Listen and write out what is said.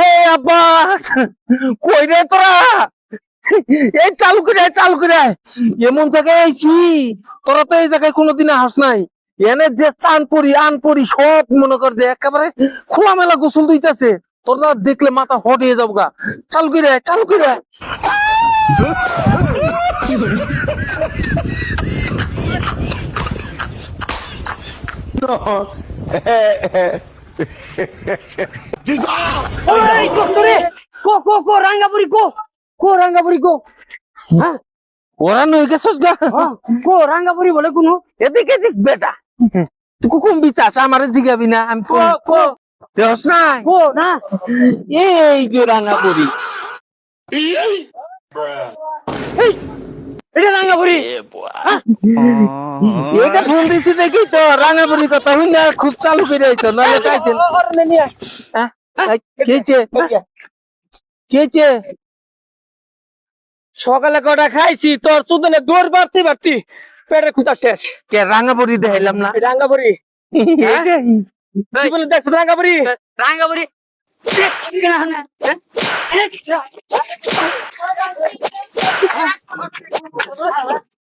এ আব্বাস কই রে তোরা এই চালু করে এমন জায়গায় আইছি তোরা তো এই জায়গায় কোনোদিন হাস নাই এনে যে চান পরি আন পরি সব মনে কর যে একেবারে খোলামেলা গোসল দিতেছে তোরা দেখলে মাথা হট হয়ে যাবো গা চালু করে ওই কস্তরে কো রাঙ্গাপুরি কো হ্যাঁ ওরা নই গেছস গা কো রাঙ্গাপুরি বলে কোনো এদিকে দেখ বেটা তুই কম বিচাস আমারে জিগাবি না আমি কো দেখ নাই কো না এই যে রাঙাপুরি এটা রাঙ্গাপুরি এটা ফোন দিছি দেখি তো রাঙাপুরি কথা হই না খুব চালু করে আইতো নাহলে কাইতেন কেছে সকালে কটা খাইছি তোর চুদনে দৌড় বাড়তি পেটের খুঁতা শেষ কে রাঙাপুরি দেখাইলাম না রাঙ্গাপুরি কি বলে দেখছো রাঙ্গাপুরি